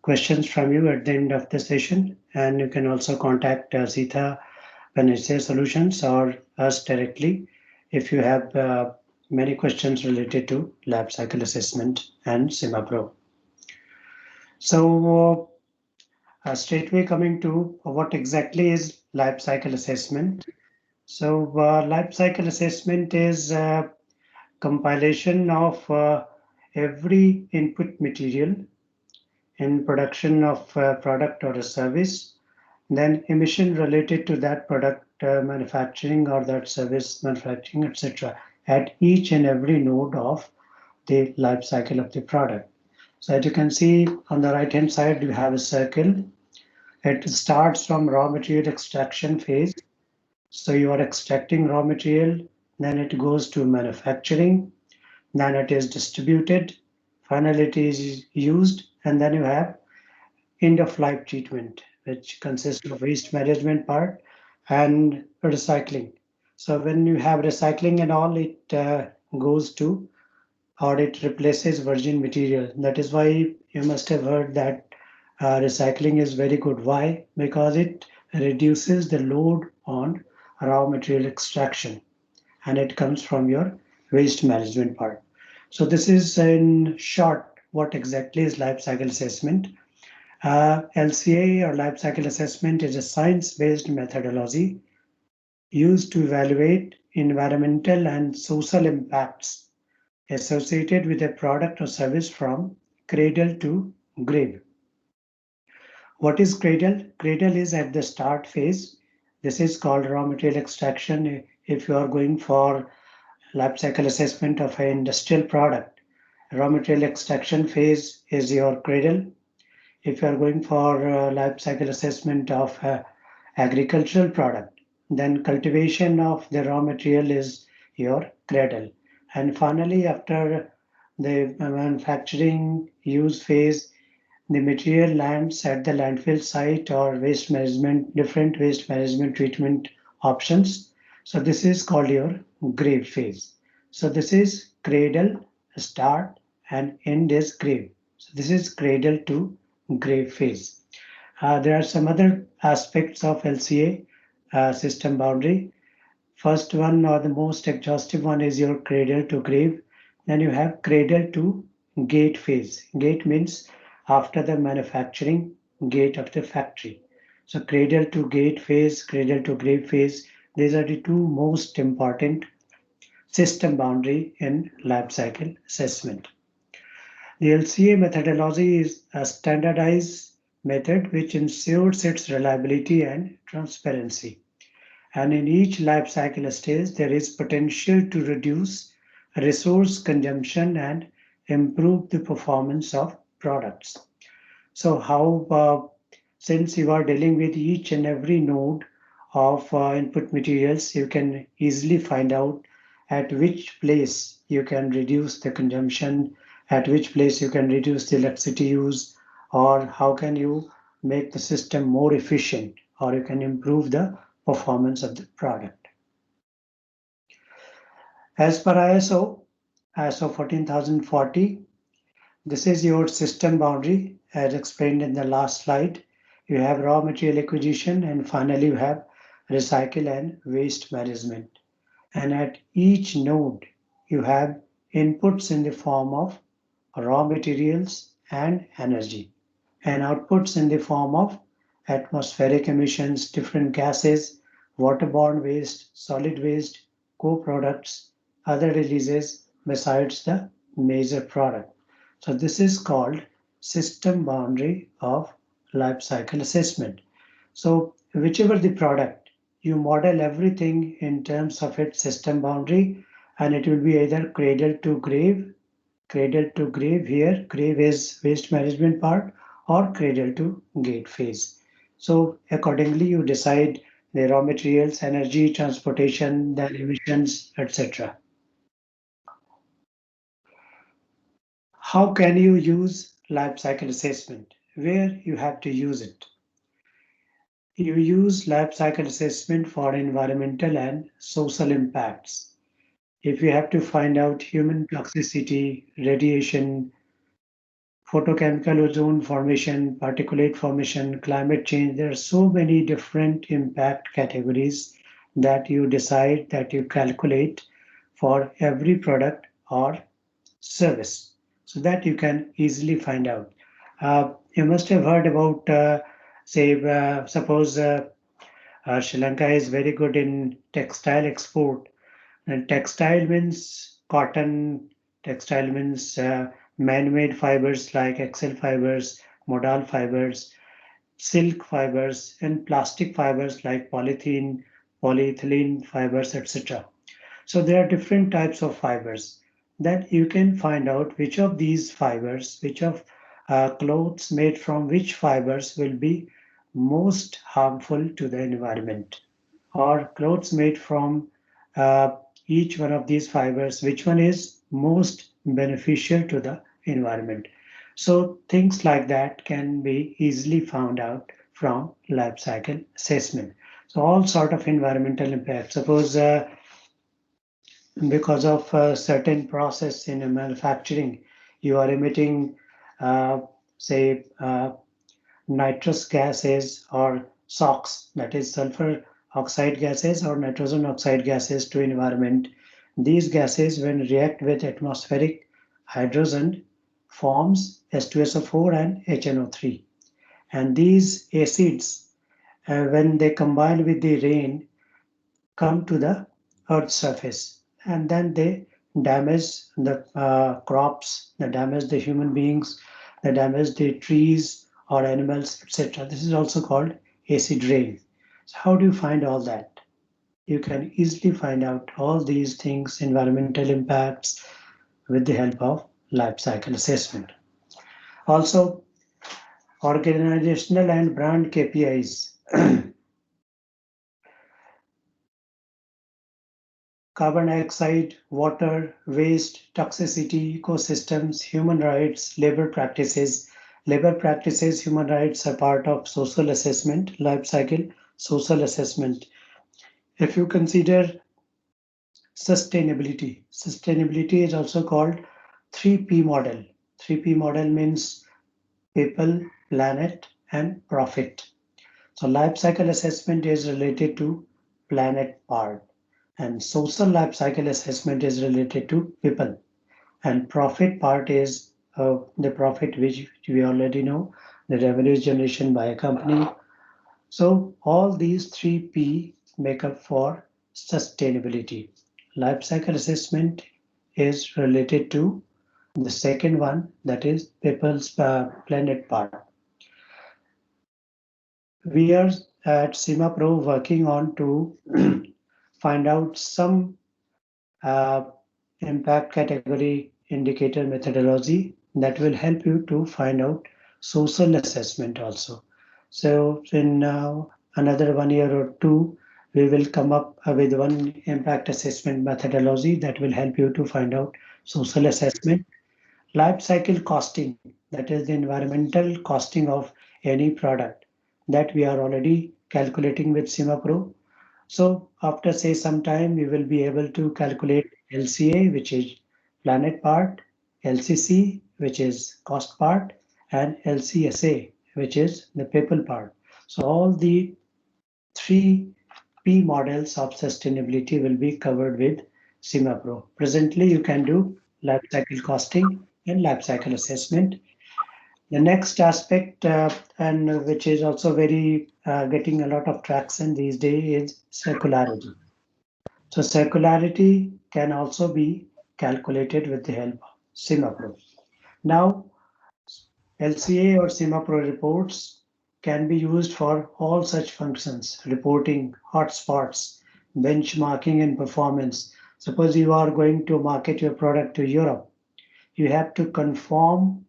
questions from you at the end of the session, and you can also contact Sita PANACEA Solutions or us directly if you have many questions related to lab cycle assessment and SimaPro. So straightway coming to what exactly is life cycle assessment. So life cycle assessment is compilation of every input material in production of a product or a service, then emission related to that product manufacturing or that service manufacturing, etc., at each and every node of the life cycle of the product. So as you can see on the right hand side, you have a circle. It starts from raw material extraction phase. So you are extracting raw material, then it goes to manufacturing, then it is distributed, finally it is used, and then you have end of life treatment, which consists of waste management part and recycling. So when you have recycling and all, it goes to or it replaces virgin material. That is why you must have heard that recycling is very good. Why? Because it reduces the load on raw material extraction and it comes from your waste management part. So this is in short what exactly is life cycle assessment. LCA or life cycle assessment is a science-based methodology used to evaluate environmental and social impacts associated with a product or service from cradle to grave. What is cradle? Cradle is at the start phase. This is called raw material extraction. If you are going for life cycle assessment of an industrial product, raw material extraction phase is your cradle. If you are going for life cycle assessment of agricultural product, then cultivation of the raw material is your cradle. And finally, after the manufacturing use phase, the material lands at the landfill site or waste management, different waste management treatment options. So this is called your grave phase. So this is cradle, start, and end is grave. So this is cradle to grave phase. There are some other aspects of LCA system boundary. First one or the most exhaustive one is your cradle to grave. Then you have cradle to gate phase. Gate means after the manufacturing gate of the factory. So cradle to gate phase, cradle to grave phase, these are the two most important system boundary in life cycle assessment. The LCA methodology is a standardized method which ensures its reliability and transparency. And in each life cycle stage, there is potential to reduce resource consumption and improve the performance of products. So since you are dealing with each and every node of input materials, you can easily find out at which place you can reduce the consumption, at which place you can reduce the electricity use, or how can you make the system more efficient, or you can improve the performance of the product. As per ISO 14040, this is your system boundary as explained in the last slide. You have raw material acquisition and finally you have recycle and waste management. And at each node, you have inputs in the form of raw materials and energy, and outputs in the form of atmospheric emissions, different gases, waterborne waste, solid waste, co-products, other releases besides the major product. So this is called system boundary of life cycle assessment. So whichever the product, you model everything in terms of its system boundary, and it will be either cradle to grave here, grave is waste management part, or cradle to gate phase. So accordingly, you decide the raw materials, energy, transportation, the emissions, etc. How can you use life cycle assessment? Where you have to use it? You use life cycle assessment for environmental and social impacts. If you have to find out human toxicity, radiation, photochemical ozone formation, particulate formation, climate change. There are so many different impact categories that you decide, that you calculate for every product or service, so that you can easily find out. You must have heard about, suppose Sri Lanka is very good in textile export, and textile means cotton, textile means man-made fibers like axle fibers, modal fibers, silk fibers, and plastic fibers like polythene, polyethylene fibers, etc. So there are different types of fibers that you can find out which of these fibers, which of clothes made from which fibers will be most harmful to the environment, or clothes made from uh, each one of these fibers, which one is most beneficial to the environment. So things like that can be easily found out from life cycle assessment. So all sort of environmental impact. Suppose because of a certain process in a manufacturing, you are emitting, uh, say, nitrous gases or SOx, that is sulfur oxide gases or nitrogen oxide gases to environment. These gases, when react with atmospheric hydrogen, forms H2SO4 and HNO3. And these acids, when they combine with the rain, come to the Earth's surface, and then they damage the crops, they damage the human beings, they damage the trees or animals, etc. This is also called acid rain. So how do you find all that? You can easily find out all these things, environmental impacts, with the help of life cycle assessment. Also, organizational and brand KPIs. Carbon dioxide, water, waste, toxicity, ecosystems, human rights, labor practices. Labor practices, human rights are part of social assessment, life cycle social assessment. If you consider sustainability, sustainability is also called 3P model. 3P model means people, planet, and profit. So life cycle assessment is related to planet part, and social life cycle assessment is related to people, and profit part is the profit which we already know, the revenue generation by a company. So all these 3P make up for sustainability. Life cycle assessment is related to the second one, that is people's planet part. We are at SimaPro working on to find out some uh, impact category indicator methodology that will help you to find out social assessment also. So in another 1 year or two, we will come up with one impact assessment methodology that will help you to find out social assessment. Life cycle costing, that is the environmental costing of any product, that we are already calculating with SimaPro. So after say some time, we will be able to calculate LCA, which is planet part, LCC, which is cost part, and LCSA, which is the people part. So all the 3P models of sustainability will be covered with SimaPro. Presently, you can do life cycle costing and life cycle assessment. The next aspect, and which is also very getting a lot of traction these days, is circularity. So circularity can also be calculated with the help of SimaPro. Now, LCA or SimaPro reports can be used for all such functions: reporting, hotspots, benchmarking, and performance. Suppose you are going to market your product to Europe, you have to conform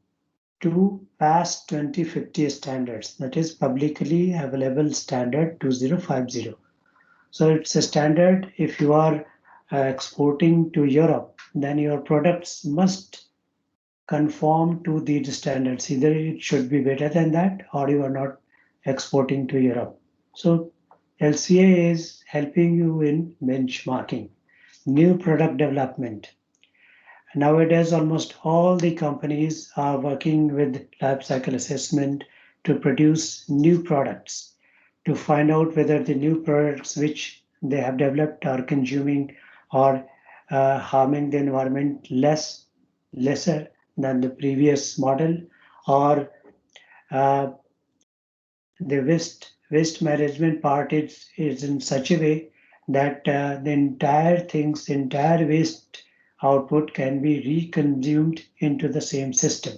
to PAS 2050 standards, that is publicly available standard 2050. So it's a standard. If you are exporting to Europe, then your products must conform to these standards. Either it should be better than that, or you are not exporting to Europe. So LCA is helping you in benchmarking, new product development. Nowadays, almost all the companies are working with life cycle assessment to produce new products, to find out whether the new products which they have developed are consuming or harming the environment lesser than the previous model, or uh, the waste management part is in such a way that the entire waste output can be reconsumed into the same system.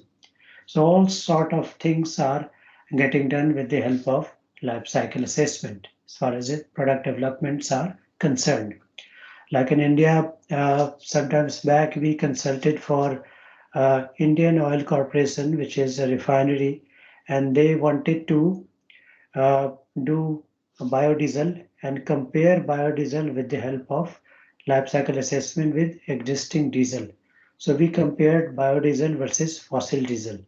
So all sort of things are getting done with the help of life cycle assessment as far as the product developments are concerned. Like in India, sometimes back we consulted for Indian Oil Corporation, which is a refinery, and they wanted to uh, do biodiesel and compare biodiesel with the help of life cycle assessment with existing diesel. So we compared biodiesel versus fossil diesel.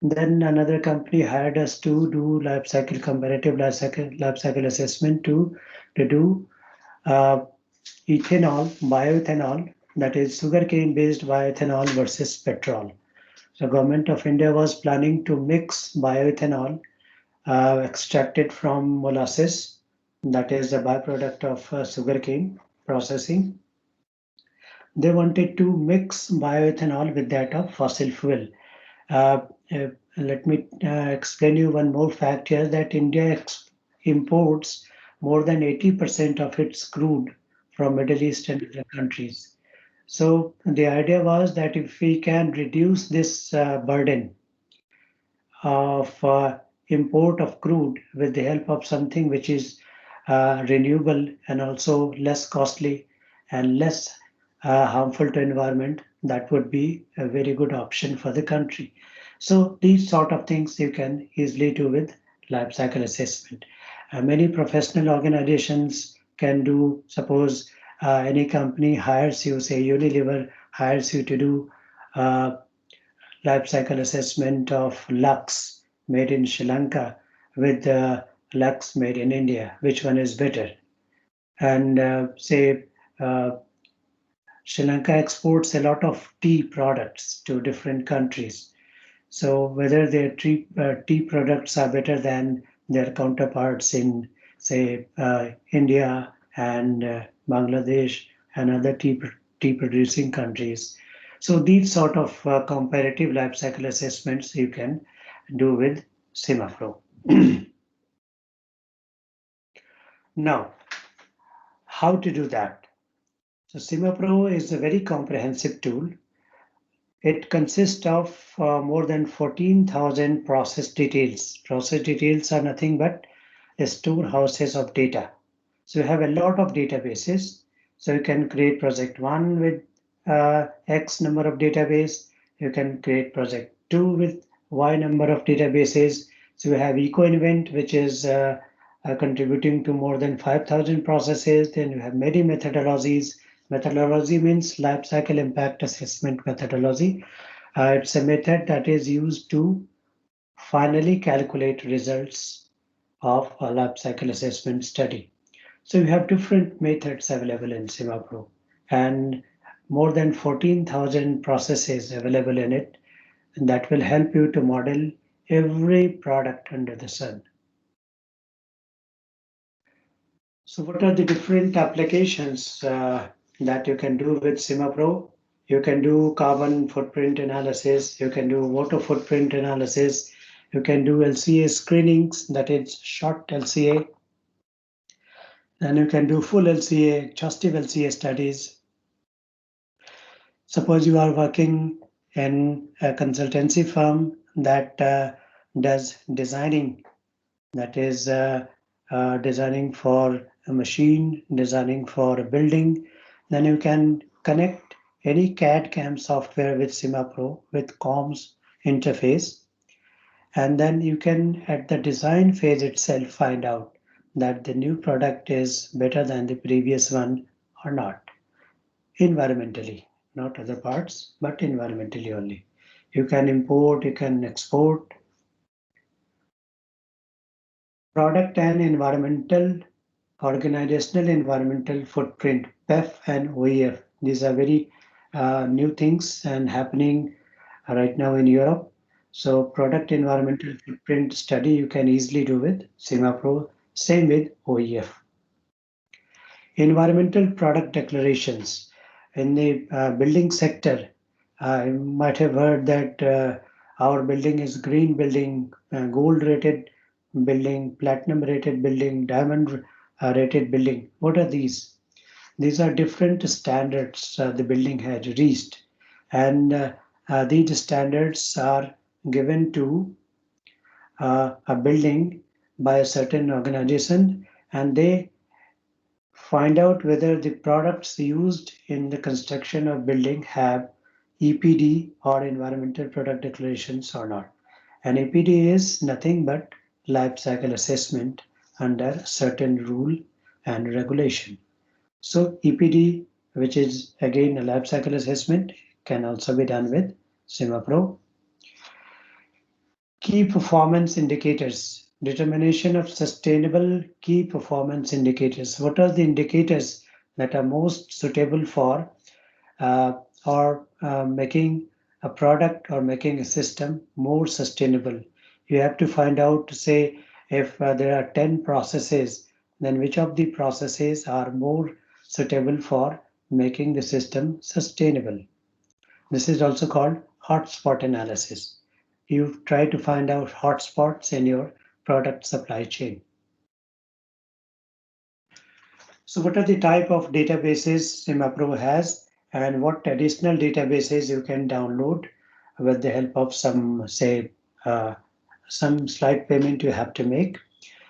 Then another company hired us to do life cycle comparative life cycle assessment to do uh, ethanol, bioethanol, that is sugarcane based bioethanol versus petrol. So government of India was planning to mix bioethanol extracted from molasses, that is a byproduct of sugarcane processing. They wanted to mix bioethanol with that of fossil fuel. Uh, uh, Let me explain you one more fact here that India imports more than 80% of its crude from Middle East and other countries. So the idea was that if we can reduce this burden of import of crude with the help of something which is renewable and also less costly and less harmful to environment, that would be a very good option for the country. So these sort of things you can easily do with life cycle assessment. Many professional organizations can do. Suppose any company hires you, say Unilever hires you to do uh, life cycle assessment of Lux made in Sri Lanka with Lux made in India. Which one is better? And say uh, Sri Lanka exports a lot of tea products to different countries. So whether their tea products are better than their counterparts in, say, India and Bangladesh and other tea producing countries. So these sort of comparative life cycle assessments you can do with SimaPro. Now, how to do that? So SimaPro is a very comprehensive tool. It consists of more than 14,000 process details. Process details are nothing but storehouses of data. So you have a lot of databases. So you can create project one with X number of database. You can create project two with Y number of databases. So you have EcoInvent, which is contributing to more than 5,000 processes. Then you have many methodologies. Methodology means life cycle impact assessment methodology. It's a method that is used to finally calculate results of a life cycle assessment study. So you have different methods available in SimaPro and more than 14,000 processes available in it, and that will help you to model every product under the sun. So what are the different applications that you can do with SimaPro? You can do carbon footprint analysis, you can do water footprint analysis, you can do LCA screenings, that is short LCA, then you can do full LCA, exhaustive LCA studies. Suppose you are working in a consultancy firm that does designing, that is designing for a machine, designing for a building, then you can connect any CAD CAM software with SimaPro with comms interface, and then you can at the design phase itself find out that the new product is better than the previous one or not, environmentally, not other parts, but environmentally only. You can import, you can export. Product and environmental, organizational environmental footprint, PEF and OEF. These are very new things and happening right now in Europe. So product environmental footprint study you can easily do with SimaPro, same with OEF. Environmental product declarations. In the building sector, you might have heard that our building is green building, gold rated building, platinum rated building, diamond rated building. What are these? These are different standards the building has reached, and these standards are given to a building by a certain organization, and they find out whether the products used in the construction of building have EPD or environmental product declarations or not. And EPD is nothing but life cycle assessment under certain rule and regulation. So EPD, which is again a life cycle assessment, can also be done with SimaPro. Key performance indicators, determination of sustainable key performance indicators. What are the indicators that are most suitable for uh, making a product or making a system more sustainable? You have to find out to say if there are 10 processes, then which of the processes are more suitable for making the system sustainable. This is also called hotspot analysis. You try to find out hotspots in your product supply chain. So what are the type of databases SimaPro has and what additional databases you can download with the help of some, say, some slight payment you have to make.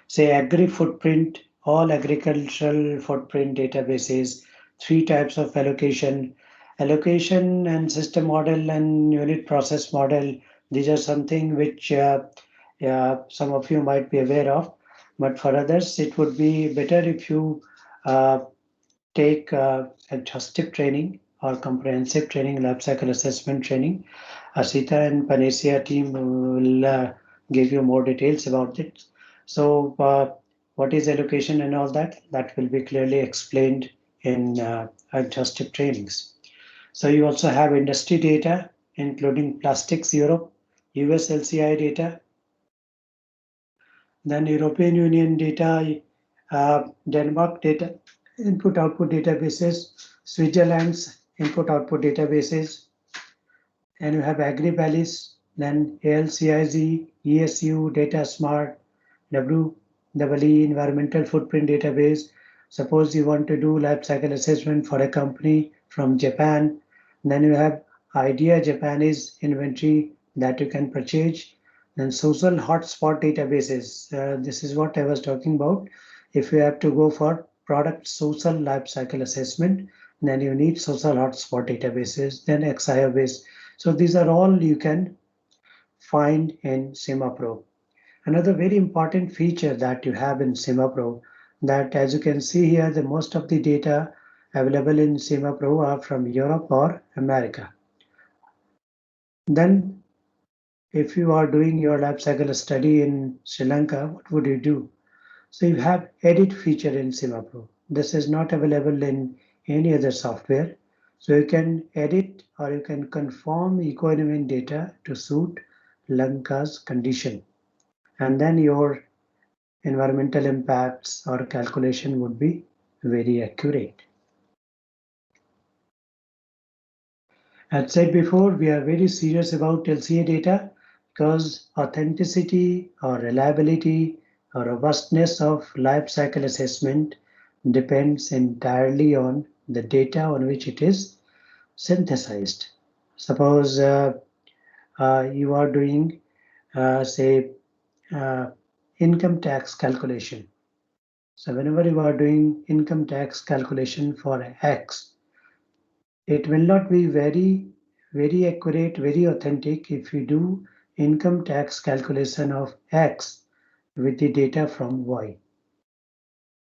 Say agri footprint, all agricultural footprint databases, three types of allocation and system model and unit process model. These are something which some of you might be aware of, but for others, it would be better if you uh, take exhaustive training or comprehensive training, life cycle assessment training. Asita and PANACEA team will give you more details about it. So, what is allocation and all that? That will be clearly explained in exhaustive trainings. So, you also have industry data, including plastics Europe, US LCI data, then European Union data, Denmark data, input output databases, Switzerland's input output databases, and you have AgriValleys, then ALCIZ, ESU, Data Smart, WEE, Environmental Footprint Database. Suppose you want to do life cycle assessment for a company from Japan, then you have IDEA Japanese inventory that you can purchase. Then social hotspot databases. This is what I was talking about. If you have to go for product social life cycle assessment, then you need social hotspot databases, then XIO based. So these are all you can find in SimaPro. Another very important feature that you have in SimaPro, that as you can see here, the most of the data available in SimaPro are from Europe or America. Then if you are doing your life cycle study in Sri Lanka, what would you do? So you have edit feature in SimaPro. This is not available in any other software. So you can edit or you can conform eco-environment data to suit Lanka's condition. And then your environmental impacts or calculation would be very accurate. As said before, we are very serious about LCA data because authenticity or reliability or robustness of life cycle assessment depends entirely on the data on which it is synthesized. Suppose you are doing, say, uh, income tax calculation. So whenever you are doing income tax calculation for X, it will not be very accurate, very authentic if you do income tax calculation of X with the data from Y.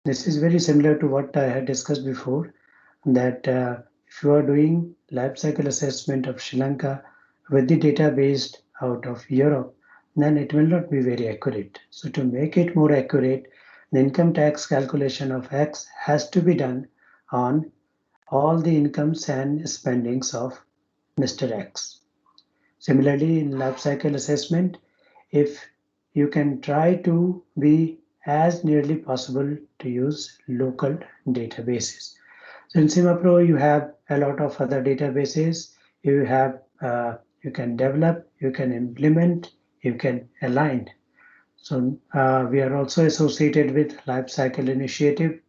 This is very similar to what I had discussed before, that if you are doing life cycle assessment of Sri Lanka with the data based out of Europe, then it will not be very accurate. So to make it more accurate, the income tax calculation of X has to be done on all the incomes and spendings of Mr. X. Similarly, in life cycle assessment, if you can try to be as nearly possible to use local databases. So in SimaPro, you have a lot of other databases. You have you can develop, you can implement, you can align. So we are also associated with Life Cycle Initiative,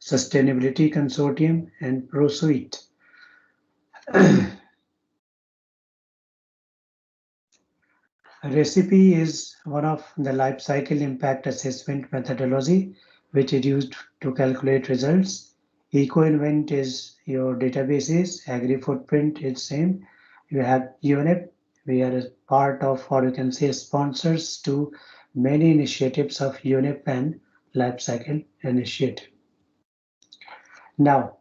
Sustainability Consortium, and ProSuite. Recipe is one of the life cycle impact assessment methodology, which is used to calculate results. EcoInvent is your databases. Agri footprint is same. You have UNEP. We are a part of, or you can say, sponsors to many initiatives of UNEP and life cycle initiative. Now,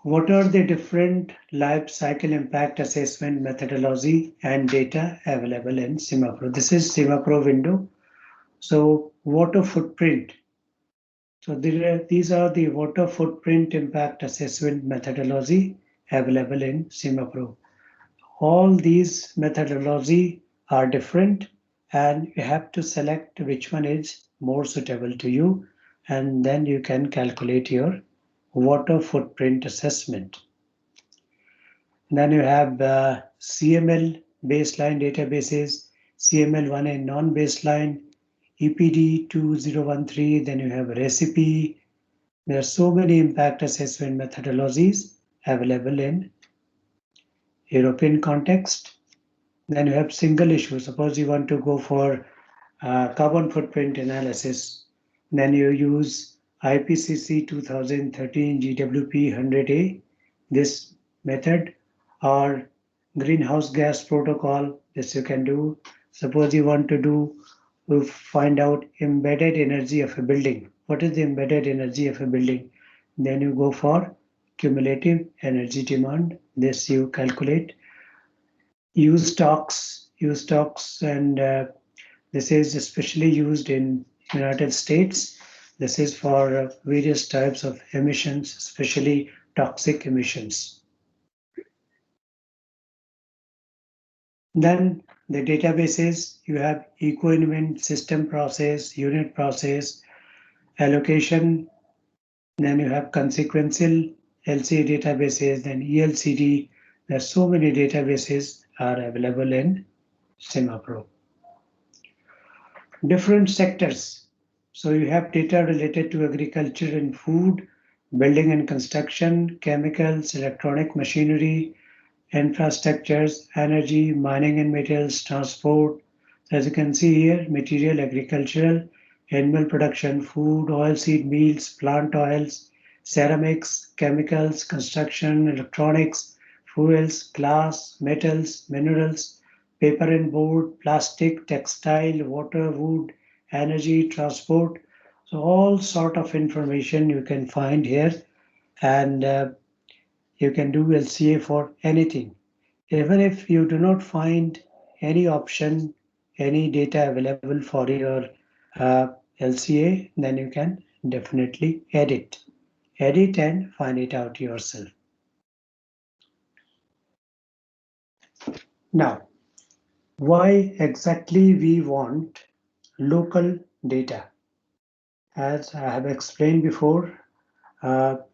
what are the different life cycle impact assessment methodology and data available in SimaPro? This is SimaPro window. So water footprint. So these are the water footprint impact assessment methodology available in SimaPro. All these methodology are different and you have to select which one is more suitable to you, and then you can calculate your water footprint assessment. Then you have CML baseline databases, CML1 and non-baseline, EPD 2013, then you have recipe. There are so many impact assessment methodologies available in European context. Then you have single issue. Suppose you want to go for carbon footprint analysis, then you use IPCC 2013 GWP 100A, this method, or greenhouse gas protocol. This you can do. Suppose you want to find out embedded energy of a building. What is the embedded energy of a building? Then you go for cumulative energy demand. This you calculate. Use stocks, and this is especially used in United States. This is for various types of emissions, especially toxic emissions. Then the databases, you have EcoInvent, system process, unit process, allocation. Then you have consequential LCA databases, then ELCD. There are so many databases are available in SimaPro. Different sectors. So you have data related to agriculture and food, building and construction, chemicals, electronic machinery, infrastructures, energy, mining and metals, transport. So as you can see here, material, agricultural, animal production, food, oilseed meals, plant oils, ceramics, chemicals, construction, electronics, fuels, glass, metals, minerals, paper and board, plastic, textile, water, wood, energy, transport. So all sort of information you can find here, and you can do LCA for anything. Even if you do not find any option, any data available for your LCA, then you can definitely edit and find it out yourself. Now, why exactly we want local data? As I have explained before,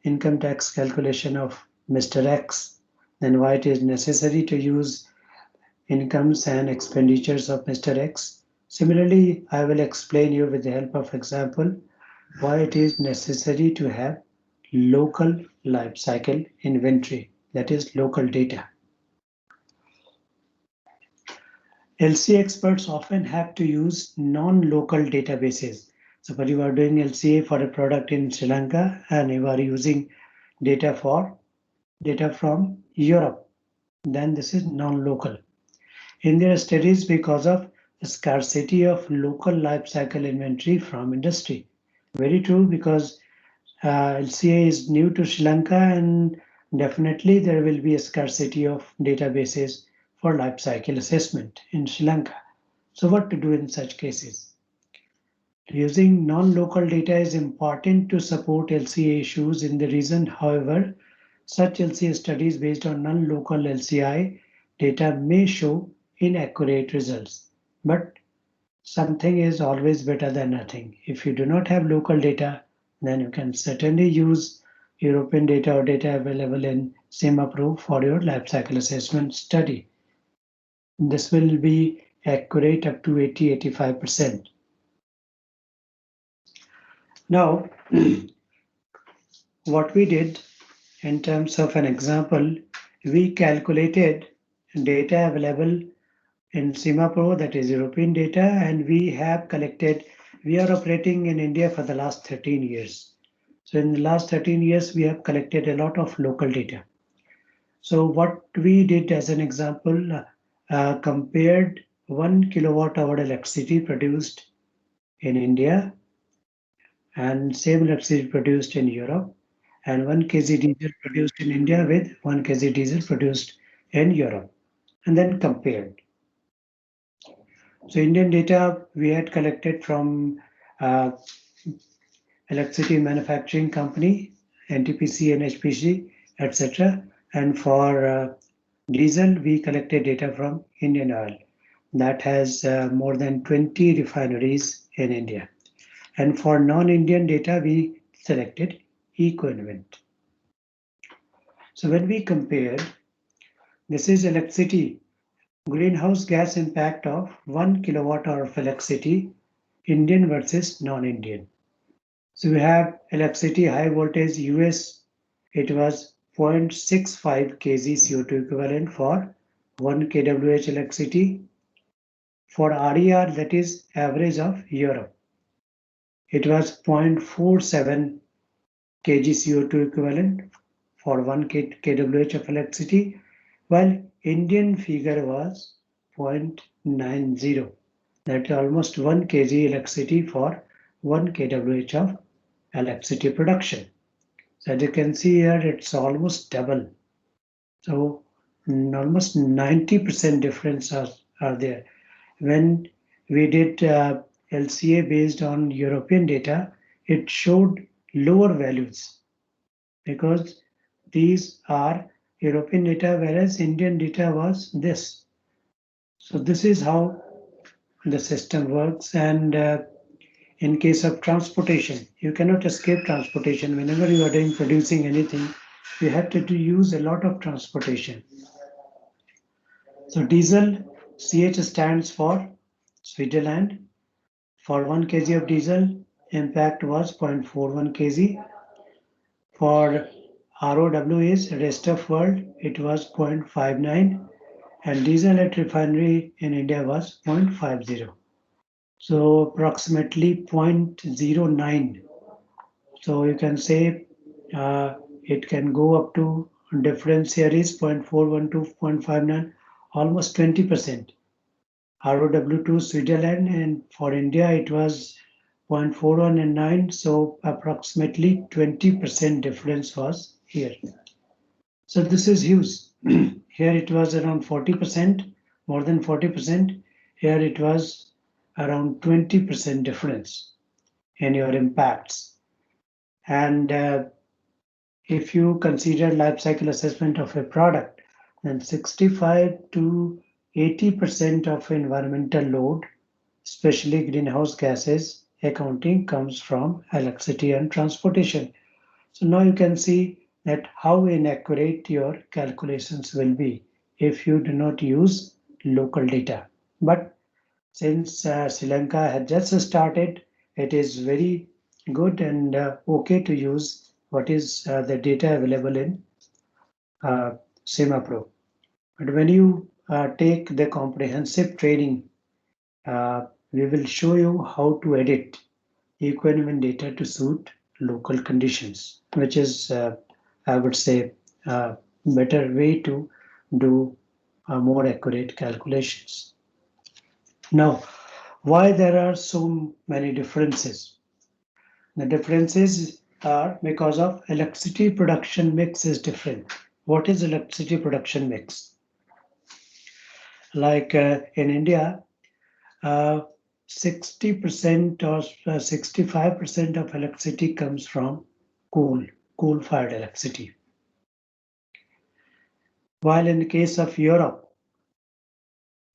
income tax calculation of Mr. X, then why it is necessary to use incomes and expenditures of Mr. X. Similarly, I will explain you with the help of example why it is necessary to have local life cycle inventory, that is local data. LCA experts often have to use non-local databases. So when you are doing LCA for a product in Sri Lanka and you are using data from Europe, then this is non-local. In their studies, because of the scarcity of local life cycle inventory from industry. Very true, because LCA is new to Sri Lanka, and definitely there will be a scarcity of databases for life cycle assessment in Sri Lanka. So what to do in such cases? Using non-local data is important to support LCA issues in the region. However, such LCA studies based on non-local LCI data may show inaccurate results. But something is always better than nothing. If you do not have local data, then you can certainly use European data or data available in SimaPro for your life cycle assessment study. This will be accurate up to 80-85%. Now, what we did in terms of an example, we calculated data available in SimaPro, that is European data, and we are operating in India for the last 13 years. So in the last 13 years, we have collected a lot of local data. So what we did as an example, compared 1 kilowatt hour electricity produced in India and same electricity produced in Europe, and 1 kg diesel produced in India with 1 kg diesel produced in Europe, and then compared. So Indian data we had collected from uh, electricity manufacturing company, NTPC, NHPC, etc. And for diesel, we collected data from Indian Oil that has more than 20 refineries in India. And for non-Indian data, we selected Ecoinvent. So when we compare, this is electricity greenhouse gas impact of 1 kilowatt hour of electricity, Indian versus non-Indian. So we have electricity high voltage US, it was 0.65 kg CO2 equivalent for 1 kWh electricity. For RER, that is average of Europe, it was 0.47 kg CO2 equivalent for 1 kWh of electricity, while Indian figure was 0.90. That's almost 1 kg electricity for 1 kWh of electricity production. So as you can see here, it's almost double. So almost 90% difference are there. When we did LCA based on European data, it showed lower values because these are European data, whereas Indian data was this. So this is how the system works. And in case of transportation, you cannot escape transportation. Whenever you are doing producing anything, you have to use a lot of transportation. So diesel, CH stands for Switzerland. For 1 kg of diesel, impact was 0.41 kg. For ROW is rest of world, it was 0.59, and diesel at refinery in India was 0.50. So approximately 0.09. So you can say it can go up to difference here is 0.41 to 0.59, almost 20%. ROW to Switzerland, and for India it was 0.41 and 9, so approximately 20% difference was here. So this is huge. Here it was around 40%, more than 40%. Here it was around 20% difference in your impacts. And if you consider life cycle assessment of a product, then 65 to 80% of environmental load, especially greenhouse gases accounting, comes from electricity and transportation. So now you can see that how inaccurate your calculations will be if you do not use local data. But since Sri Lanka had just started, it is very good and okay to use what is the data available in uh, SimaPro. But when you take the comprehensive training, we will show you how to edit equivalent data to suit local conditions, which is, I would say, a better way to do more accurate calculations. Now, why there are so many differences? The differences are because of electricity production mix is different. What is electricity production mix? Like in India, uh, 60% or 65% of electricity comes from coal-fired electricity. While in the case of Europe,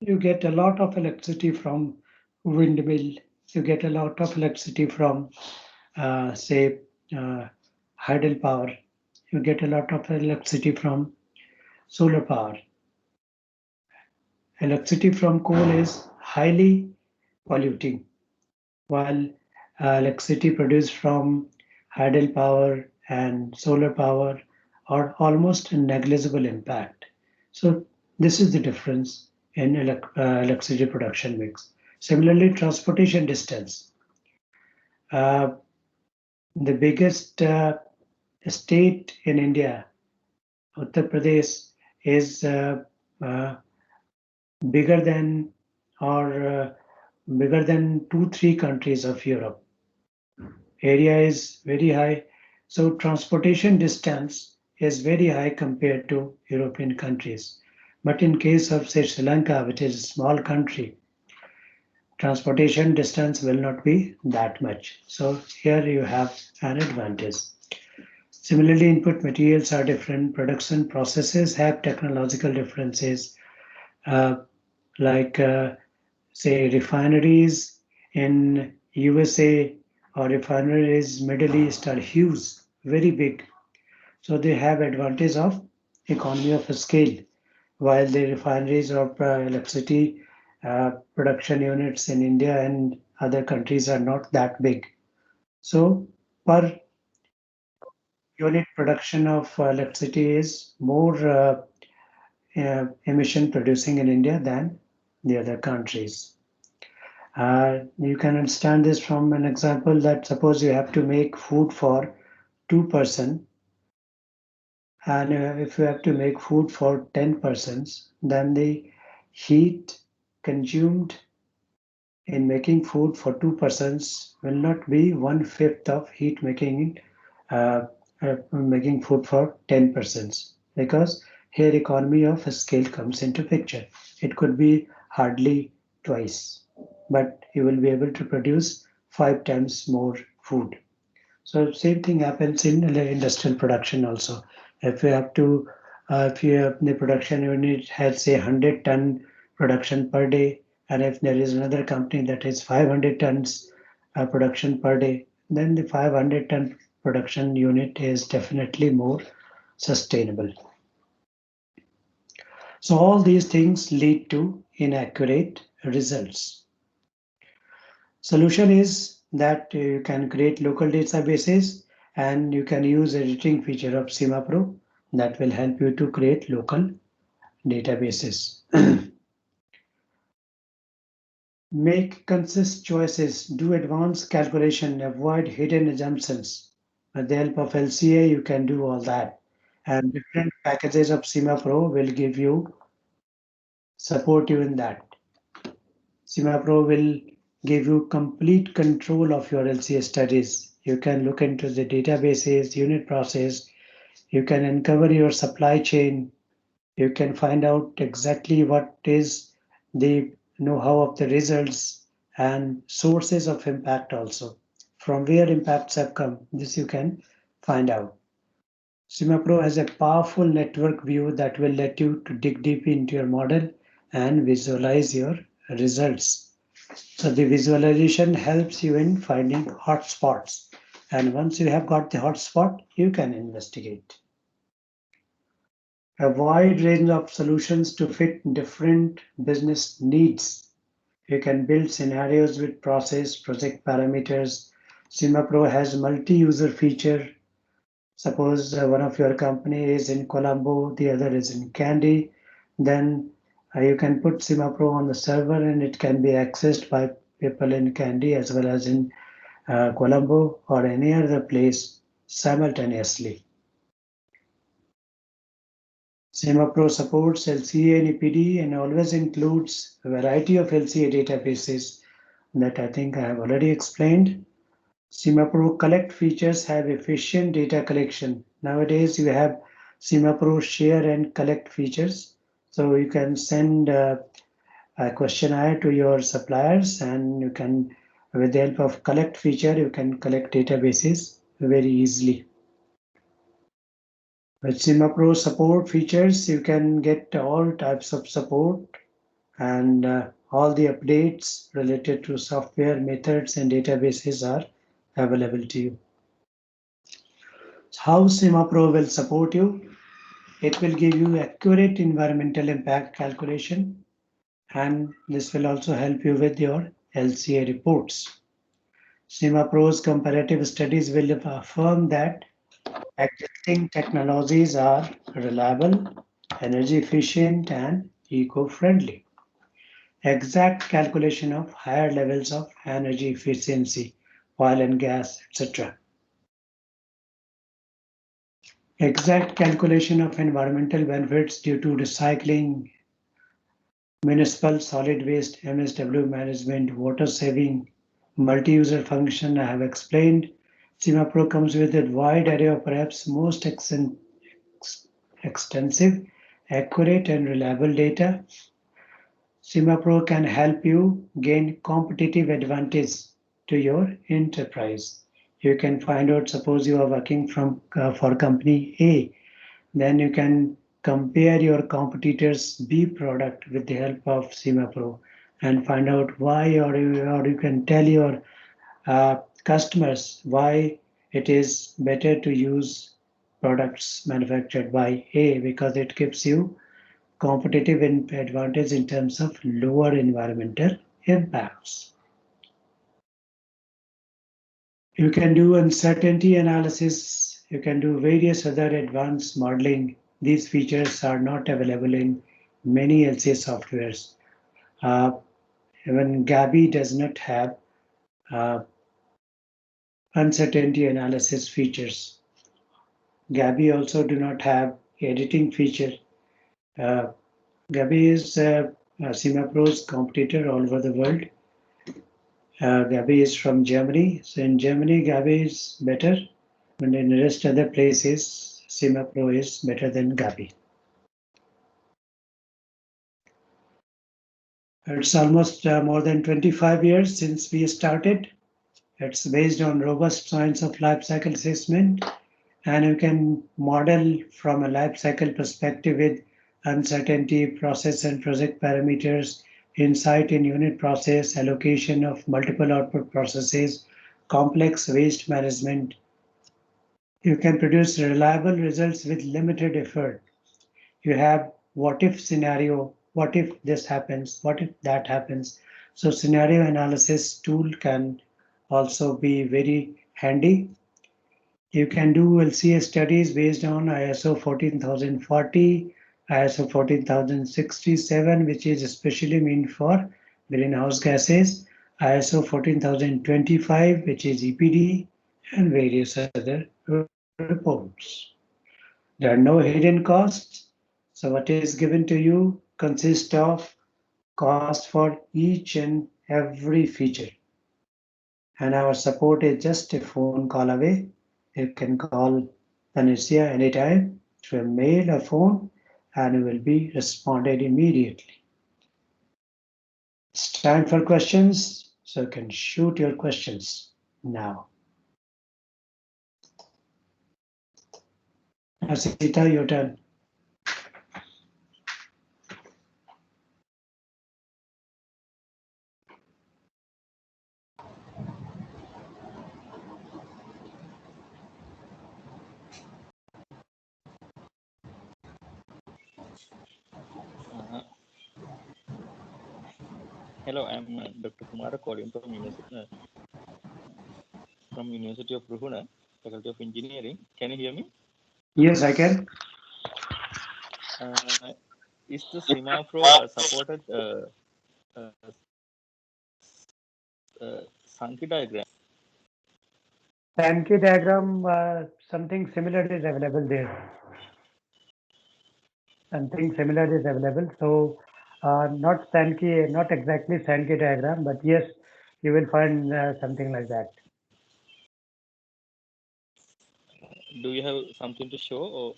you get a lot of electricity from windmill, you get a lot of electricity from, say, uh, hydropower, you get a lot of electricity from solar power. Electricity from coal is highly polluting, while electricity produced from hydropower and solar power are almost a negligible impact. So this is the difference in electricity production mix. Similarly, transportation distance. Uh, the biggest state in India, Uttar Pradesh, is uh, bigger than or bigger than 2-3 countries of Europe. Area is very high, so transportation distance is very high compared to European countries. But in case of say Sri Lanka, which is a small country, transportation distance will not be that much. So here you have an advantage. Similarly, input materials are different, production processes have technological differences, uh, like say refineries in USA or refineries Middle East are huge, very big. So they have advantage of economy of scale, while the refineries of electricity production units in India and other countries are not that big. So per unit production of electricity is more emission producing in India than the other countries. You can understand this from an example that suppose you have to make food for 2 person, and if you have to make food for 10 persons, then the heat consumed in making food for 2 persons will not be 1/5 of heat making food for 10 persons, because here economy of scale comes into picture. It could be hardly twice, but you will be able to produce 5 times more food. So same thing happens in industrial production also. If you have to, if you have the production unit has say 100-ton production per day, and if there is another company that is 500 tons production per day, then the 500-ton production unit is definitely more sustainable. So all these things lead to inaccurate results. Solution is that you can create local databases and you can use editing feature of SimaPro that will help you to create local databases. Make conscious choices, do advanced calculation, avoid hidden assumptions. With the help of LCA, you can do all that. And different packages of SimaPro will give you support you in that. SimaPro will give you complete control of your LCA studies. You can look into the databases, unit process, you can uncover your supply chain, you can find out exactly what is the know-how of the results and sources of impact also. From where impacts have come, this you can find out. SimaPro has a powerful network view that will let you to dig deep into your model and visualize your results. So the visualization helps you in finding hotspots. And once you have got the hotspot, you can investigate. A wide range of solutions to fit different business needs. You can build scenarios with process, project parameters. SimaPro has multi-user feature. Suppose one of your company is in Colombo, the other is in Kandy, then you can put SimaPro on the server and it can be accessed by people in Kandy as well as in Colombo or any other place simultaneously. SimaPro supports LCA and EPD and always includes a variety of LCA databases that I think I have already explained. SimaPro Collect features have efficient data collection. Nowadays, you have SimaPro Share and Collect features. So you can send a questionnaire to your suppliers, and you can, with the help of collect feature, you can collect databases very easily. With SimaPro support features, you can get all types of support and all the updates related to software methods and databases are available to you. How SimaPro will support you? It will give you accurate environmental impact calculation, and this will also help you with your LCA reports. SimaPro's comparative studies will affirm that existing technologies are reliable, energy efficient, and eco-friendly. Exact calculation of higher levels of energy efficiency, oil and gas, etc. Exact calculation of environmental benefits due to recycling, municipal solid waste, MSW management, water saving, multi-user function I have explained. SimaPro comes with a wide array of perhaps most extensive, accurate and reliable data. SimaPro can help you gain competitive advantage to your enterprise. You can find out, suppose you are working for company A, then you can compare your competitors B product with the help of SimaPro and find out why, or you can tell your customers why it is better to use products manufactured by A, because it gives you competitive advantage in terms of lower environmental impacts. You can do uncertainty analysis. You can do various other advanced modeling. These features are not available in many LCA softwares. Uh, Even Gabi does not have uh, uncertainty analysis features. Gabi also do not have editing feature. Uh, Gabi is SimaPro's competitor all over the world. Gabi is from Germany. So in Germany, Gabi is better, and in the rest other places, SimaPro is better than Gabi. It's almost more than 25 years since we started. It's based on robust science of life cycle assessment, and you can model from a life cycle perspective with uncertainty, process and project parameters, insight in unit process, allocation of multiple output processes, complex waste management. You can produce reliable results with limited effort. You have what if scenario, what if this happens, what if that happens. So scenario analysis tool can also be very handy. You can do LCA studies based on ISO 14040, ISO 14067, which is especially meant for greenhouse gases, ISO 14025, which is EPD, and various other reports. There are no hidden costs. So what is given to you consists of cost for each and every feature. And our support is just a phone call away. You can call PANACEA anytime through a mail or phone, and you will be responded immediately. It's time for questions, so you can shoot your questions now. Asita, your turn. Uh, Hello, I'm Dr. Kumar calling from University of Ruhuna, Faculty of Engineering. Can you hear me? Yes, I can. Uh, is the SimaPro supported uh, Sankey diagram? Sankey diagram, something similar is available there. Something similar is available. So, not Sankey, not exactly Sankey diagram, but yes, you will find something like that. Do you have something to show, or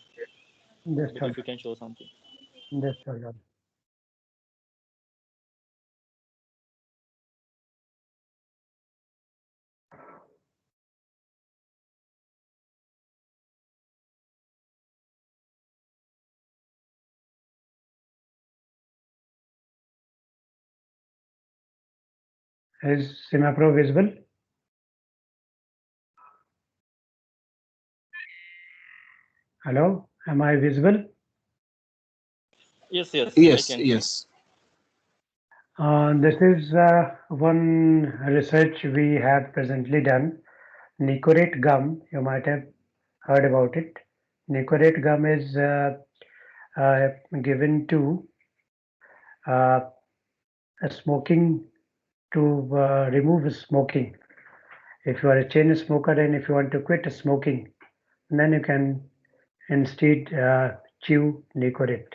Just hold if you can show something? on. Just hold on. Is SimaPro visible? Hello, am I visible? Yes, yes, I Yes, can see. yes. This is one research we have presently done. Nicorate gum, you might have heard about it. Nicorate gum is uh, given to uh, smoking to remove smoking. If you are a chain smoker and if you want to quit smoking, then you can instead chew Nicorate.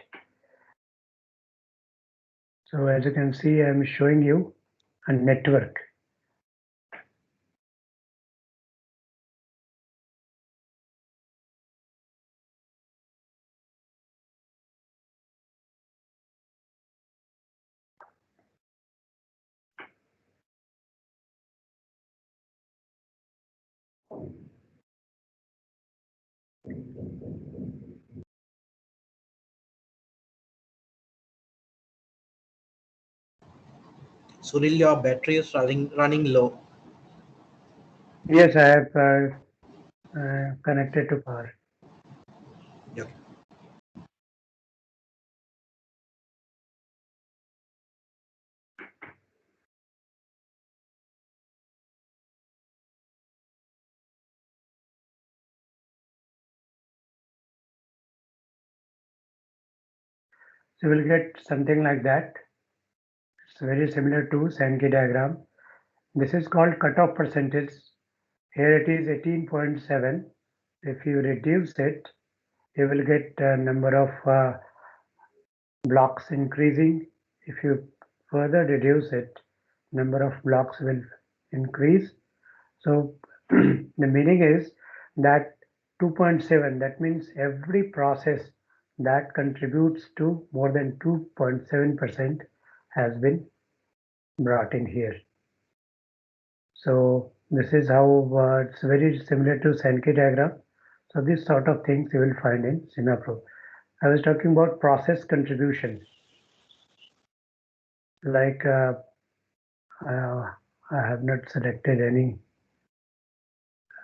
So as you can see, I am showing you a network. Sunil, your battery is running low. Yes, I have connected to power. Yeah. So we'll get something like that. It's very similar to Sankey diagram. This is called cutoff percentage. Here it is 18.7. If you reduce it, you will get a number of blocks increasing. If you further reduce it, number of blocks will increase. So the meaning is that 2.7, that means every process that contributes to more than 2.7% has been brought in here. So this is how it's very similar to Sankey diagram. So these sort of things you will find in SimaPro. I was talking about process contribution. Like I have not selected any.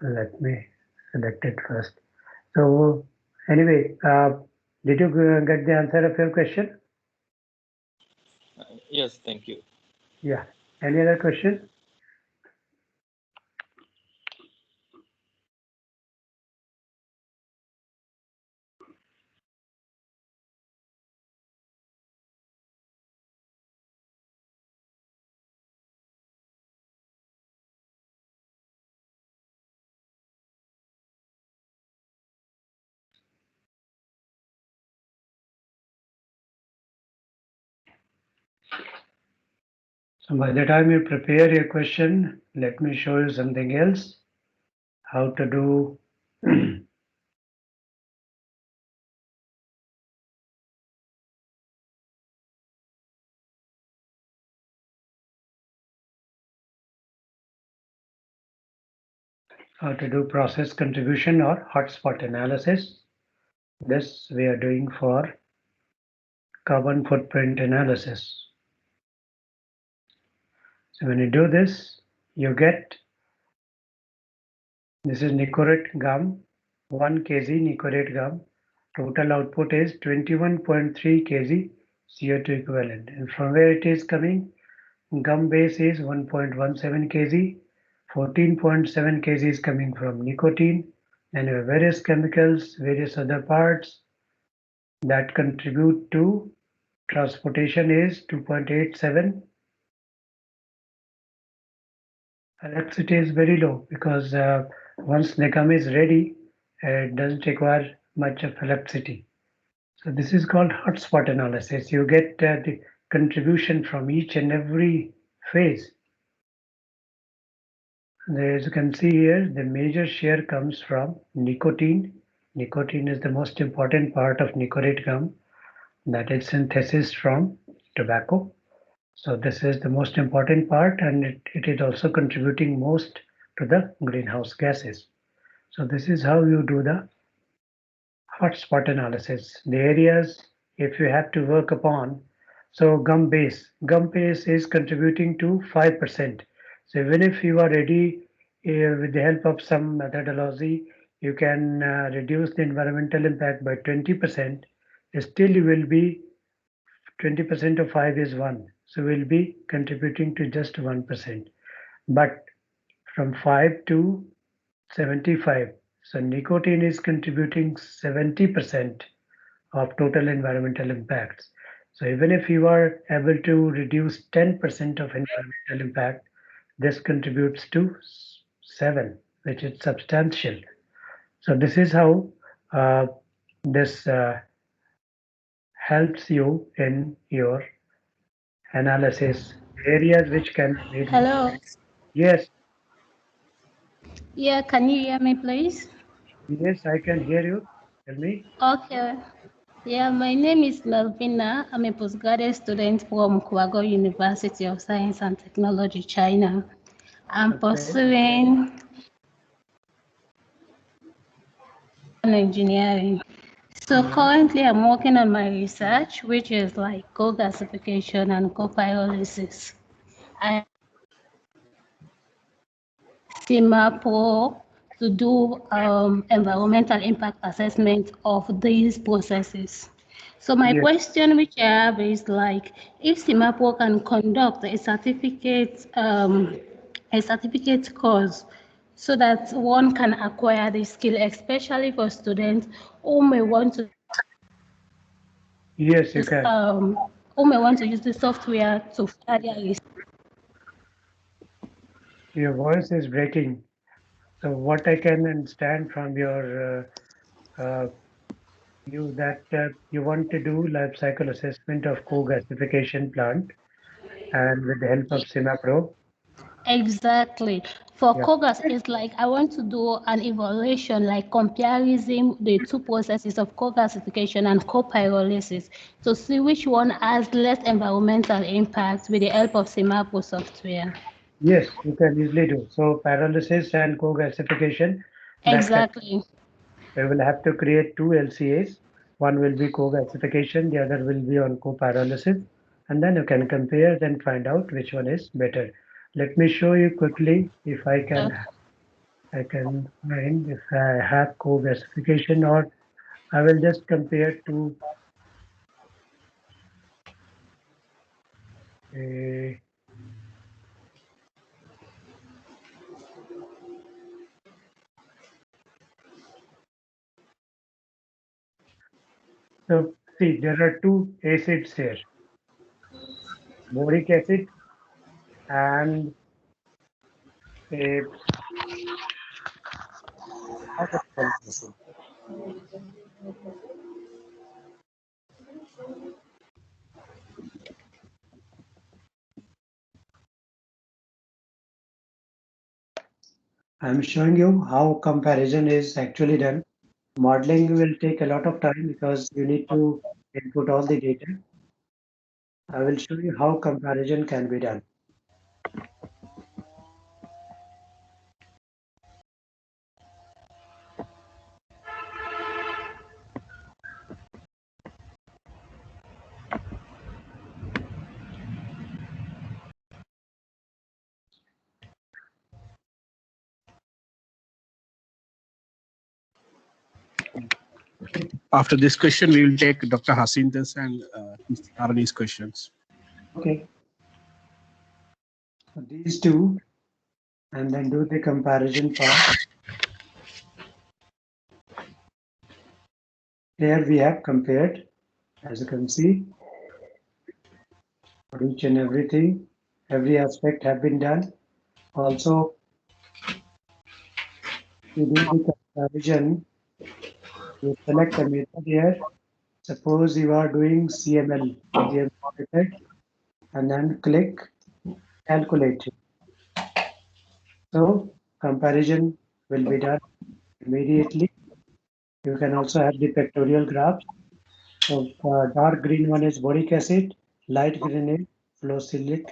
Let me select it first. So anyway, did you get the answer of your question? Yes, thank you. Yeah. Any other question? So by the time you prepare your question, let me show you something else. How to do how to do process contribution or hotspot analysis. This we are doing for carbon footprint analysis. So when you do this, you get this is Nicorate gum, 1 kg Nicorate gum. Total output is 21.3 kg CO2 equivalent. And from where it is coming, gum base is 1.17 kg, 14.7 kg is coming from nicotine, and various chemicals, various other parts that contribute to transportation is 2.87. Electricity is very low because once the gum is ready, it doesn't require much of electricity. So this is called hotspot analysis. You get the contribution from each and every phase. As you can see here, the major share comes from nicotine. Nicotine is the most important part of Nicorate gum, that is synthesis from tobacco. So this is the most important part, and it is also contributing most to the greenhouse gases. So this is how you do the hotspot analysis. The areas if you have to work upon. So gum base is contributing to 5%. So even if you are ready with the help of some methodology, you can reduce the environmental impact by 20%. Still, you will be 20% of 5 is 1. So we'll be contributing to just 1%. But from 5 to 75, so nicotine is contributing 70% of total environmental impacts. So even if you are able to reduce 10% of environmental impact, this contributes to 7, which is substantial. So this is how this helps you in your analysis areas which can be made. Hello. Yes, Yeah, can you hear me, please? yes, I can hear you. Tell me. Okay. Yeah, my name is Melvina. I'm a postgraduate student from Kuago University of Science and Technology, China. I'm Okay. pursuing engineering. So currently I'm working on my research, which is like co-gasification and co-pyrolysis. I SimaPro to do environmental impact assessment of these processes. So my Yes. question which I have is like, if SimaPro can conduct a certificate course so that one can acquire the skill, especially for students who may want to Yes, you can. use the software to further research. Your voice is breaking. So what I can understand from your you that you want to do life cycle assessment of co-gasification plant and with the help of SimaPro. Exactly. For Yeah. Kogas, it's like I want to do an evaluation, like comparison the two processes of co-gasification and co-pyrolysis to see which one has less environmental impact with the help of SimaPro software. Yes, you can easily do. So pyrolysis and co-gasification, that can Exactly. we will have to create two LCAs. One will be co-gasification, the other will be on co-pyrolysis, and then you can compare, then find out which one is better. Let me show you quickly if I can find if I have co-gasification or I will just compare to a so see there are two acids here, boric acid and a hydrochloric acid. I'm showing you how comparison is actually done. Modeling will take a lot of time because you need to input all the data. I will show you how comparison can be done. After this question, we will take Dr. Hasintas and Mr. Tarani's questions. Okay. So these two, and then do the comparison part. Here we have compared, as you can see, for each and everything, every aspect have been done. Also, to do the comparison, you select a method here. Suppose you are doing CML, method, and then click calculate. So comparison will be done immediately. You can also have the pictorial graphs. So dark green one is boric acid, light green is flocilic.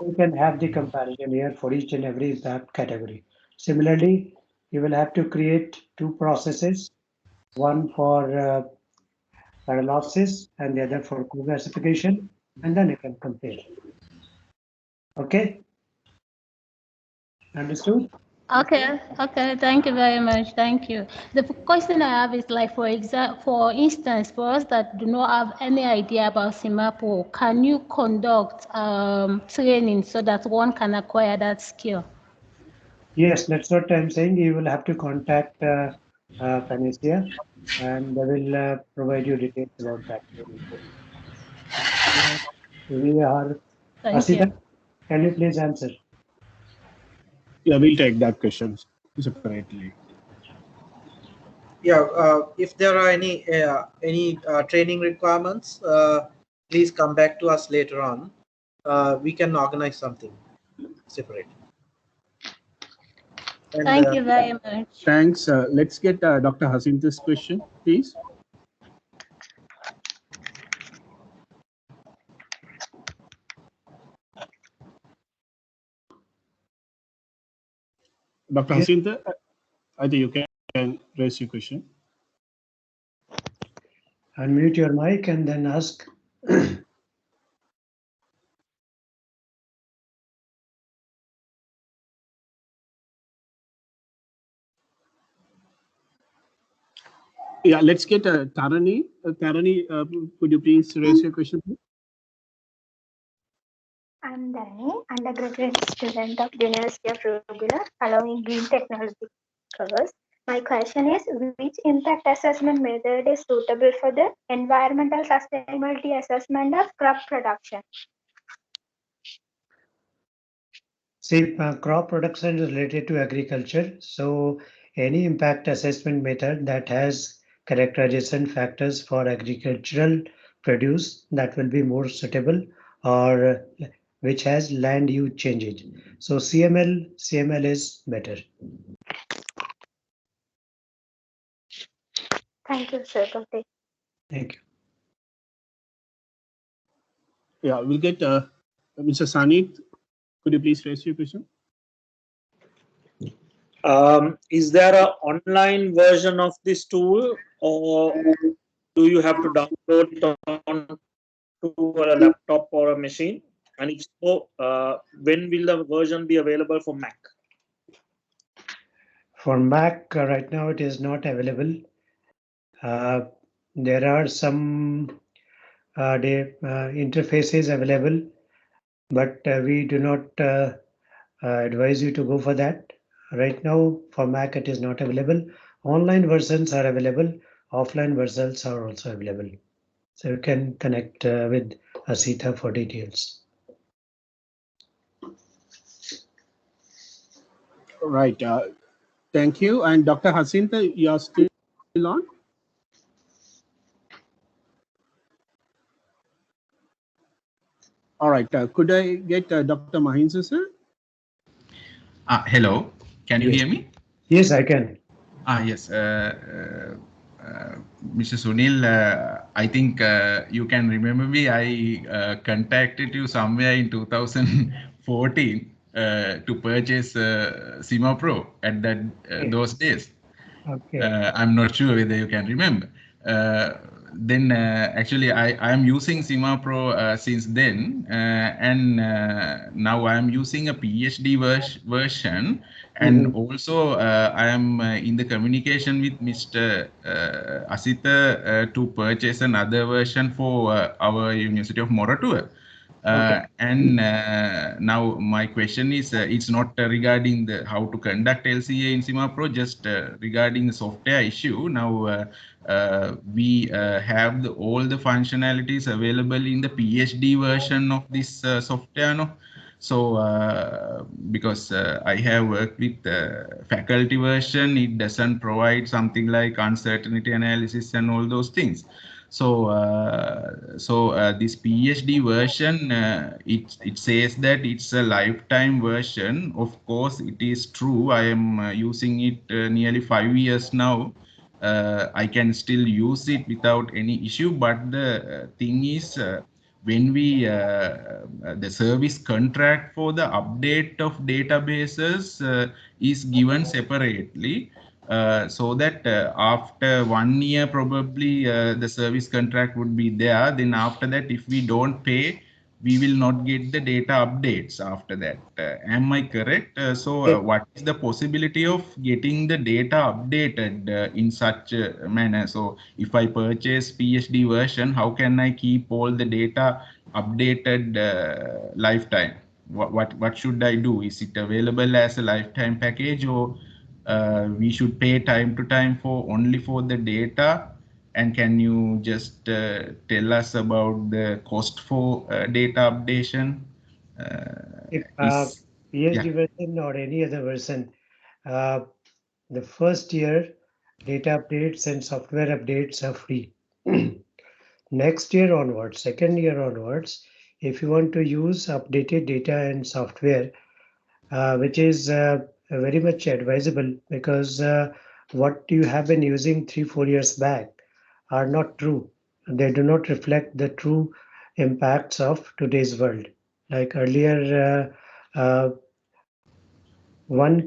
You can have the comparison here for each and every impact category. Similarly, you will have to create two processes, one for paralysis and the other for co-gasification, and then you can compare. Okay? Understood? Okay, okay, thank you very much. Thank you. The question I have is like, for instance, for us that do not have any idea about SimaPro, can you conduct training so that one can acquire that skill? Yes, that's what I'm saying. You will have to contact PANACEA and they will provide you details about that. We are, Thank Asita, you. can you please answer? Yeah, we'll take that question separately. Yeah, if there are any training requirements, please come back to us later on. We can organize something separate. And, Thank you very much. Thanks. Let's get Dr. Jacinta's question, please. Dr. Yes. Jacinta, I think you can raise your question. Unmute your mic and then ask. Yeah, let's get Tarani. Tarani, could you please raise your question, please? I'm Dani, undergraduate student of the University of Rugula, following green technology course. My question is, which impact assessment method is suitable for the environmental sustainability assessment of crop production? See, crop production is related to agriculture. So any impact assessment method that has characterization factors for agricultural produce that will be more suitable, or which has land use changes. So CML is better. Thank you, sir. Okay. Thank you. Yeah, we'll get Mr. Sanit. Could you please raise your question? Is there an online version of this tool, or do you have to download it onto a laptop or a machine? And if so, when will the version be available for Mac? For Mac, right now it is not available. There are some interfaces available, but we do not advise you to go for that. Right now, for Mac, it is not available. Online versions are available. Offline versions are also available. So you can connect with Asita for details. Right. Thank you. And Dr. Jacinta, you are still on? All right. Could I get Dr. Mahinsa, sir? Hello, can you Yes. hear me? Yes, I can. Yes. Mr. Sunil, I think you can remember me. I contacted you somewhere in 2014 to purchase SimaPro at those days. Okay. I'm not sure whether you can remember. Then actually I am using SimaPro since then, and now I am using a PhD version, and also I am in the communication with Mr. Asita to purchase another version for our University of Moratuwa. And now my question is, it's not regarding how to conduct LCA in SimaPro, just regarding the software issue. Now we have all the functionalities available in the PhD version of this software. No? So because I have worked with the faculty version, it doesn't provide something like uncertainty analysis and all those things. So this PhD version, it says that it's a lifetime version. Of course, it is true. I am using it nearly 5 years now. I can still use it without any issue. But the thing is, when we the service contract for the update of databases is given separately. so that after 1 year probably the service contract would be there. Then after that, if we don't pay, we will not get the data updates after that. Am I correct? What is the possibility of getting the data updated in such a manner? So if I purchase PhD version, how can I keep all the data updated lifetime? What should I do? Is it available as a lifetime package, or we should pay time to time for only for the data? And can you just tell us about the cost for data updation? If Yeah. PhD version or any other version, the first year data updates and software updates are free. Next year onwards, second year onwards, if you want to use updated data and software, which is very much advisable, because what you have been using 3-4 years back are not true. They do not reflect the true impacts of today's world. Like earlier, 1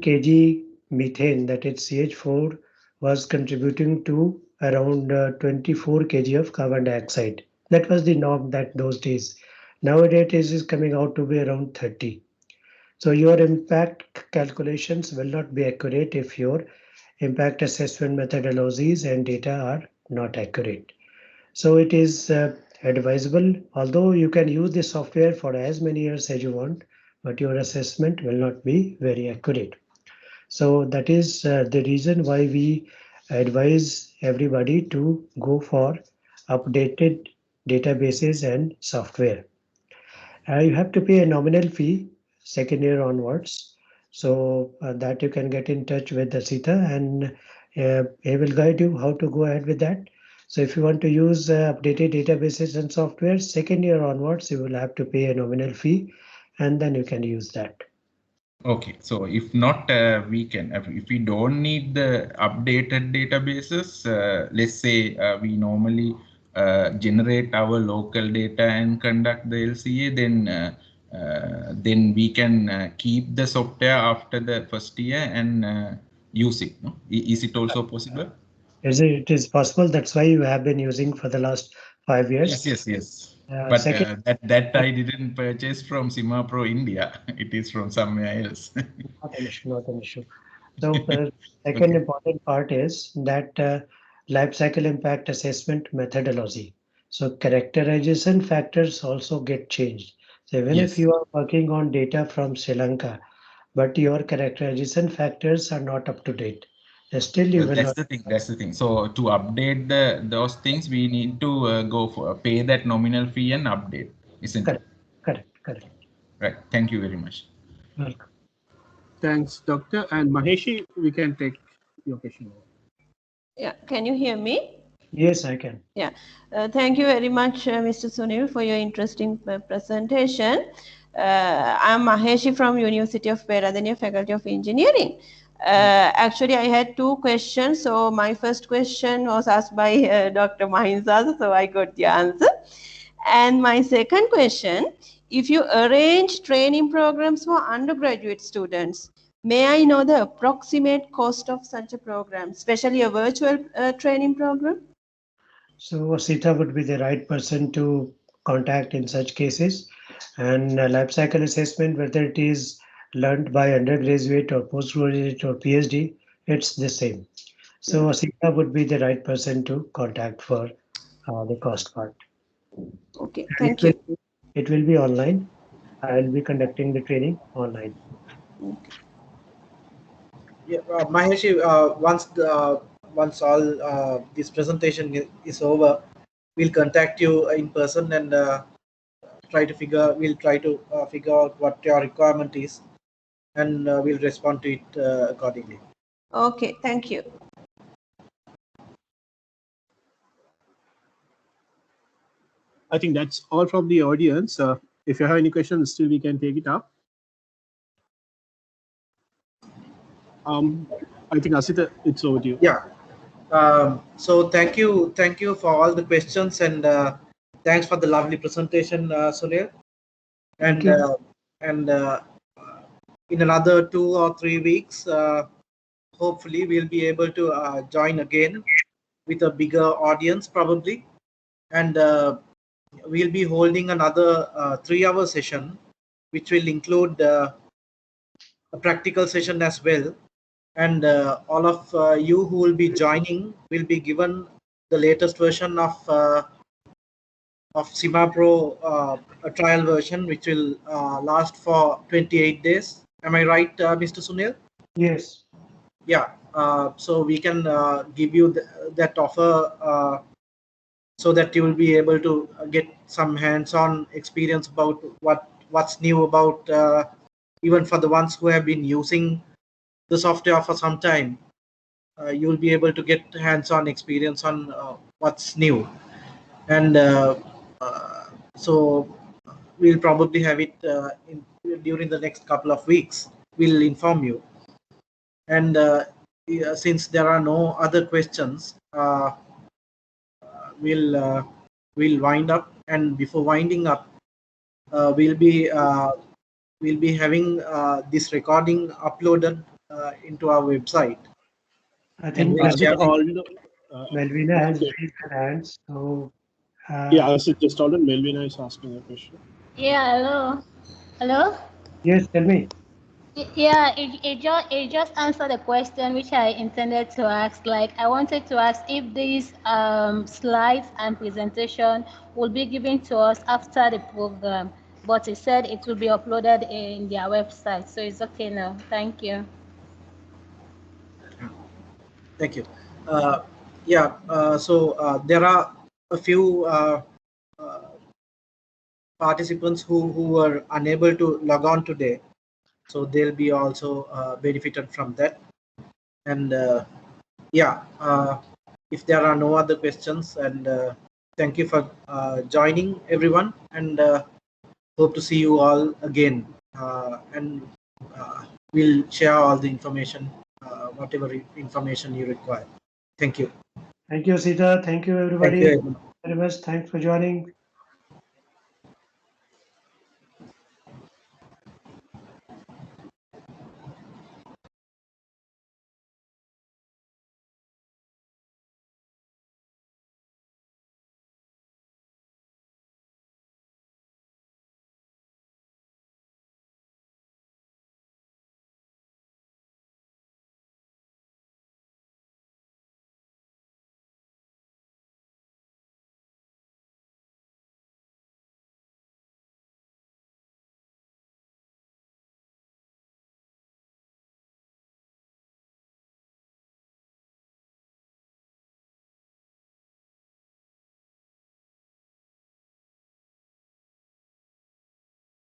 kg methane, that is CH4, was contributing to around 24 kg of carbon dioxide. That was the norm that those days. Nowadays it is coming out to be around 30. So your impact calculations will not be accurate if your impact assessment methodologies and data are not accurate. So it is advisable, although you can use the software for as many years as you want, but your assessment will not be very accurate. So that is the reason why we advise everybody to go for updated databases and software. You have to pay a nominal fee second year onwards, so that you can get in touch with the Sita, and he will guide you how to go ahead with that. So if you want to use updated databases and software, second year onwards, you will have to pay a nominal fee, and then you can use that. Okay, so if not, we can, if we don't need the updated databases, let's say we normally generate our local data and conduct the LCA, then we can keep the software after the first year and use it. No? Is it also possible? It is possible. That's why you have been using for the last 5 years. Yes. But Second, that I didn't purchase from SimaPro India. It is from somewhere else. not an issue, not an issue. So second important part is that life cycle impact assessment methodology. So characterization factors also get changed. So even if you are working on data from Sri Lanka, but your characterization factors are not up to date, still you will That's not. the thing. That's the thing. So to update those things, we need to go for pay that nominal fee and update, isn't it? Correct. Right. Thank you very much. Welcome. Thanks, Doctor. And Maheshi, we can take your question. Yeah, can you hear me? Yes, I can. Yeah, thank you very much, Mr. Sunil, for your interesting presentation. I'm Maheshi from University of Peradeniya, Faculty of Engineering. Actually, I had two questions. So my first question was asked by Dr. Mahinsa, so I got the answer. And my second question, if you arrange training programs for undergraduate students, may I know the approximate cost of such a program, especially a virtual training program? So Sita would be the right person to contact in such cases. And life cycle assessment, whether it is learned by undergraduate or postgraduate or PhD, it's the same. So Sita would be the right person to contact for the cost part. Okay, thank you. It will be online. I will be conducting the training online. Yeah, Maheshi, once all this presentation is over, we'll contact you in person and we'll try to figure out what your requirement is, and we'll respond to it accordingly. Okay, thank you. I think that's all from the audience. If you have any questions, still we can take it up. I think Asita, it's over to you. Yeah. So thank you for all the questions, and thanks for the lovely presentation, Sunil. And in another 2 or 3 weeks, hopefully we'll be able to join again with a bigger audience probably, and we'll be holding another 3-hour session, which will include a practical session as well. And all of you who will be joining will be given the latest version of SimaPro, a trial version, which will last for 28 days. Am I right, Mr. Sunil? Yes. Yeah. So we can give you that offer so that you will be able to get some hands-on experience about what's new about even for the ones who have been using the software for some time. You will be able to get hands-on experience on what's new, and so we'll probably have it during the next couple of weeks. We'll inform you, and yeah, since there are no other questions, we'll wind up. And before winding up, we'll be having this recording uploaded into our website. I And think we'll share all. Melvina has raised her hand. So Yeah, I just told Melvina is asking a question. Yeah, hello. Hello? yes, tell me. Yeah, it just answered the question which I intended to ask. Like, I wanted to ask if these slides and presentation will be given to us after the program, but it said it will be uploaded in their website, so it's okay now. Thank you. Thank you. Yeah, so there are a few participants who were unable to log on today, so they'll be also benefited from that. And yeah, if there are no other questions, and thank you for joining everyone, and hope to see you all again, and we'll share all the information, whatever information you require. Thank you. Thank you, Sita. Thank you, Thank everybody. you. Very much. Thanks for joining.